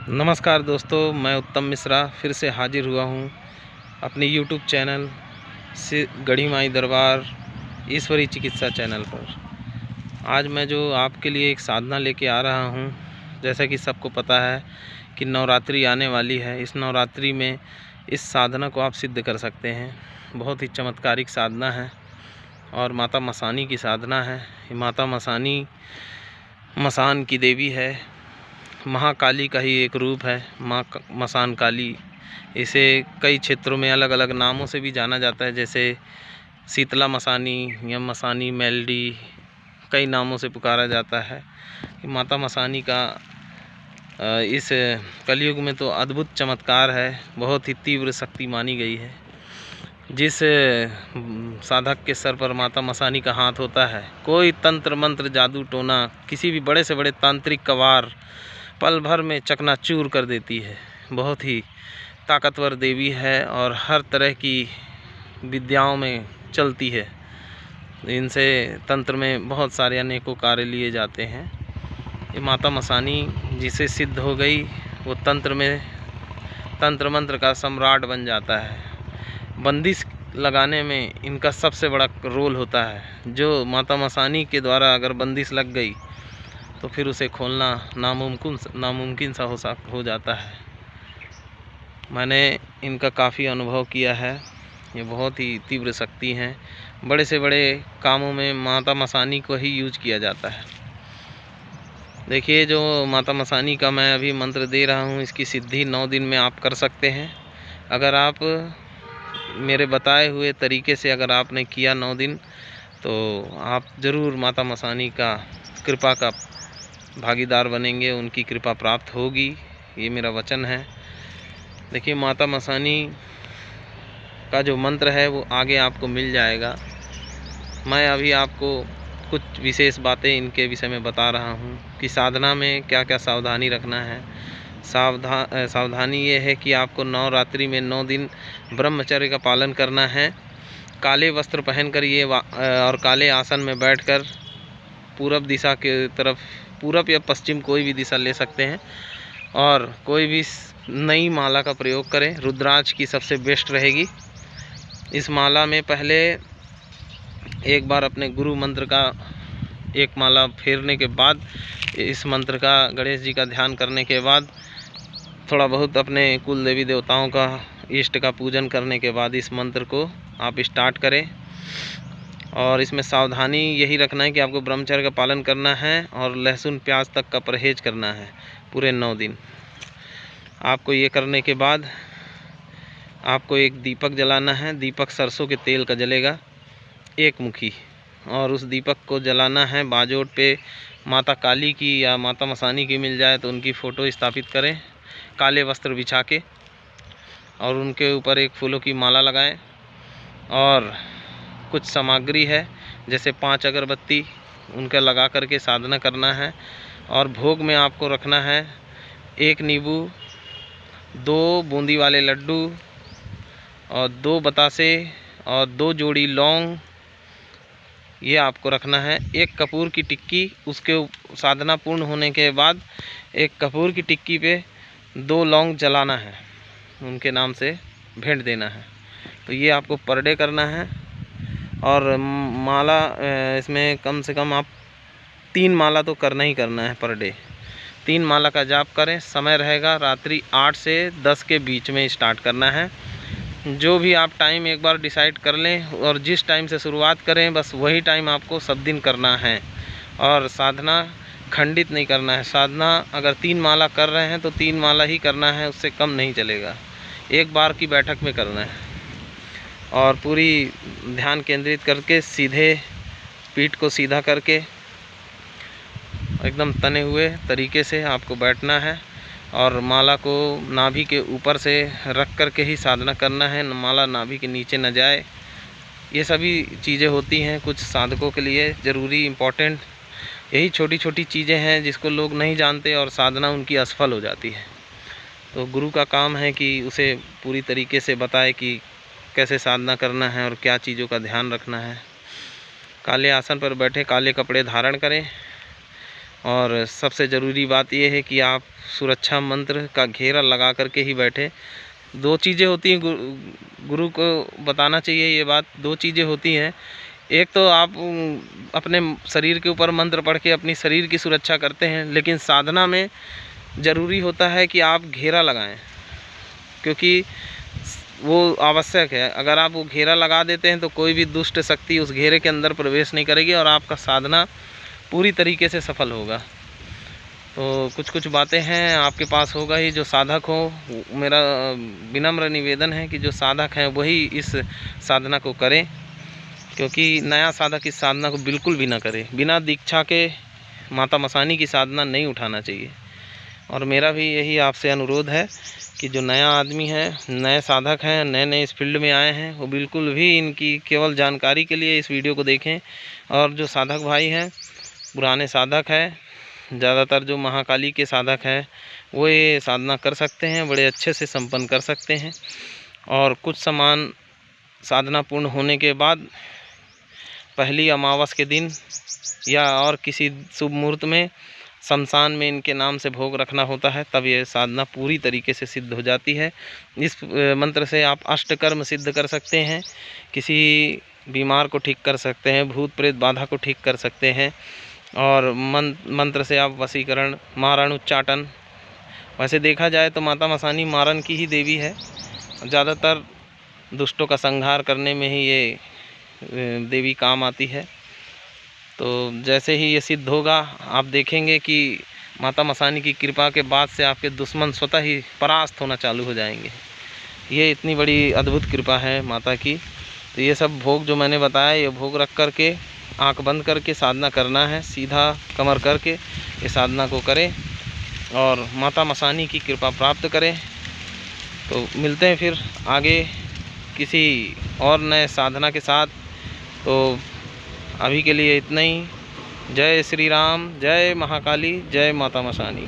नमस्कार दोस्तों, मैं उत्तम मिश्रा फिर से हाजिर हुआ हूँ अपनी यूट्यूब चैनल से गढ़ी माई दरबार ईश्वरी चिकित्सा चैनल पर। आज मैं जो आपके लिए एक साधना लेके आ रहा हूँ, जैसा कि सबको पता है कि नवरात्रि आने वाली है। इस नवरात्रि में इस साधना को आप सिद्ध कर सकते हैं। बहुत ही चमत्कारिक साधना है और माता मसानी की साधना है। माता मसानी मसान की देवी है, महाकाली का ही एक रूप है। माँ मसान काली, इसे कई क्षेत्रों में अलग अलग नामों से भी जाना जाता है, जैसे शीतला मसानी या मसानी मेलडी, कई नामों से पुकारा जाता है। माता मसानी का इस कलयुग में तो अद्भुत चमत्कार है, बहुत ही तीव्र शक्ति मानी गई है। जिस साधक के सर पर माता मसानी का हाथ होता है, कोई तंत्र मंत्र जादू टोना, किसी भी बड़े से बड़े तांत्रिक कवार पल भर में चकनाचूर कर देती है। बहुत ही ताकतवर देवी है और हर तरह की विद्याओं में चलती है। इनसे तंत्र में बहुत सारे अनेकों कार्य लिए जाते हैं। ये माता मसानी जिसे सिद्ध हो गई, वो तंत्र में तंत्र मंत्र का सम्राट बन जाता है। बंदिश लगाने में इनका सबसे बड़ा रोल होता है। जो माता मसानी के द्वारा अगर बंदिश लग गई तो फिर उसे खोलना नामुमकिन सा हो जाता है। मैंने इनका काफ़ी अनुभव किया है। ये बहुत ही तीव्र शक्ति हैं। बड़े से बड़े कामों में माता मसानी को ही यूज किया जाता है। देखिए, जो माता मसानी का मैं अभी मंत्र दे रहा हूँ, इसकी सिद्धि 9 दिन में आप कर सकते हैं। अगर आप मेरे बताए हुए तरीके से अगर आपने किया 9 दिन, तो आप ज़रूर माता मसानी का कृपा का भागीदार बनेंगे, उनकी कृपा प्राप्त होगी, ये मेरा वचन है। देखिए, माता मसानी का जो मंत्र है वो आगे आपको मिल जाएगा। मैं अभी आपको कुछ विशेष बातें इनके विषय में बता रहा हूँ कि साधना में क्या क्या सावधानी रखना है। सावधानी ये है कि आपको नवरात्रि में 9 दिन ब्रह्मचर्य का पालन करना है। काले वस्त्र पहनकर ये और काले आसन में बैठकर पूरब दिशा के तरफ, पूरब या पश्चिम कोई भी दिशा ले सकते हैं, और कोई भी नई माला का प्रयोग करें। रुद्राक्ष की सबसे बेस्ट रहेगी। इस माला में पहले एक बार अपने गुरु मंत्र का एक माला फेरने के बाद, इस मंत्र का, गणेश जी का ध्यान करने के बाद, थोड़ा बहुत अपने कुल देवी देवताओं का, इष्ट का पूजन करने के बाद इस मंत्र को आप स्टार्ट करें। और इसमें सावधानी यही रखना है कि आपको ब्रह्मचर्य का पालन करना है और लहसुन प्याज तक का परहेज करना है पूरे 9 दिन। आपको ये करने के बाद आपको एक दीपक जलाना है। दीपक सरसों के तेल का जलेगा, एक मुखी, और उस दीपक को जलाना है बाजोट पे। माता काली की या माता मसानी की मिल जाए तो उनकी फ़ोटो स्थापित करें काले वस्त्र बिछा के, और उनके ऊपर एक फूलों की माला लगाएं। और कुछ सामग्री है, जैसे 5 अगरबत्ती, उनका लगा करके साधना करना है। और भोग में आपको रखना है 1 नींबू, 2 बूंदी वाले लड्डू, और 2 बतासे, और 2 जोड़ी लौंग, ये आपको रखना है। 1 कपूर की टिक्की, उसके साधना पूर्ण होने के बाद 1 कपूर की टिक्की पे 2 लौंग जलाना है, उनके नाम से भेंट देना है। तो ये आपको पर डे करना है। और माला, इसमें कम से कम आप 3 माला तो करना ही करना है पर डे। 3 माला का जाप करें। समय रहेगा रात्रि 8 से 10 के बीच में स्टार्ट करना है। जो भी आप टाइम एक बार डिसाइड कर लें, और जिस टाइम से शुरुआत करें बस वही टाइम आपको सब दिन करना है। और साधना खंडित नहीं करना है। साधना अगर 3 माला कर रहे हैं तो 3 माला ही करना है, उससे कम नहीं चलेगा। एक बार की बैठक में करना है, और पूरी ध्यान केंद्रित करके सीधे पीठ को सीधा करके एकदम तने हुए तरीके से आपको बैठना है। और माला को नाभि के ऊपर से रख करके ही साधना करना है, माला नाभि के नीचे न जाए। ये सभी चीज़ें होती हैं कुछ साधकों के लिए ज़रूरी, इम्पोर्टेंट। यही छोटी छोटी चीज़ें हैं जिसको लोग नहीं जानते और साधना उनकी असफल हो जाती है। तो गुरु का काम है कि उसे पूरी तरीके से बताए कि कैसे साधना करना है और क्या चीज़ों का ध्यान रखना है। काले आसन पर बैठे, काले कपड़े धारण करें, और सबसे ज़रूरी बात यह है कि आप सुरक्षा मंत्र का घेरा लगा करके ही बैठे। दो चीज़ें होती हैं, गुरु को बताना चाहिए ये बात। दो चीज़ें होती हैं, एक तो आप अपने शरीर के ऊपर मंत्र पढ़ के अपनी शरीर की सुरक्षा करते हैं, लेकिन साधना में ज़रूरी होता है कि आप घेरा लगाएं, क्योंकि वो आवश्यक है। अगर आप वो घेरा लगा देते हैं तो कोई भी दुष्ट शक्ति उस घेरे के अंदर प्रवेश नहीं करेगी और आपका साधना पूरी तरीके से सफल होगा। तो कुछ कुछ बातें हैं आपके पास होगा ही, जो साधक हो, मेरा विनम्र निवेदन है कि जो साधक हैं वही इस साधना को करें, क्योंकि नया साधक इस साधना को बिल्कुल भी ना करे। बिना दीक्षा के माता मसानी की साधना नहीं उठाना चाहिए। और मेरा भी यही आपसे अनुरोध है कि जो नया आदमी है, नए साधक हैं, नए नए इस फील्ड में आए हैं, वो बिल्कुल भी इनकी केवल जानकारी के लिए इस वीडियो को देखें। और जो साधक भाई हैं, पुराने साधक हैं, ज़्यादातर जो महाकाली के साधक हैं, वो ये साधना कर सकते हैं, बड़े अच्छे से संपन्न कर सकते हैं। और कुछ समान साधना पूर्ण होने के बाद पहली अमावस के दिन या और किसी शुभ मुहूर्त में शमशान में इनके नाम से भोग रखना होता है, तब ये साधना पूरी तरीके से सिद्ध हो जाती है। इस मंत्र से आप अष्टकर्म सिद्ध कर सकते हैं, किसी बीमार को ठीक कर सकते हैं, भूत प्रेत बाधा को ठीक कर सकते हैं। और मंत्र से आप वशीकरण, मारण, उच्चाटन, वैसे देखा जाए तो माता मसानी मारण की ही देवी है। ज़्यादातर दुष्टों का संहार करने में ही ये देवी काम आती है। तो जैसे ही ये सिद्ध होगा, आप देखेंगे कि माता मसानी की कृपा के बाद से आपके दुश्मन स्वतः ही परास्त होना चालू हो जाएंगे। ये इतनी बड़ी अद्भुत कृपा है माता की। तो ये सब भोग जो मैंने बताया, ये भोग रख करके आंख बंद करके साधना करना है, सीधा कमर करके ये साधना को करें और माता मसानी की कृपा प्राप्त करें। तो मिलते हैं फिर आगे किसी और नए साधना के साथ। तो अभी के लिए इतना ही। जय श्री राम, जय महाकाली, जय माता मसानी।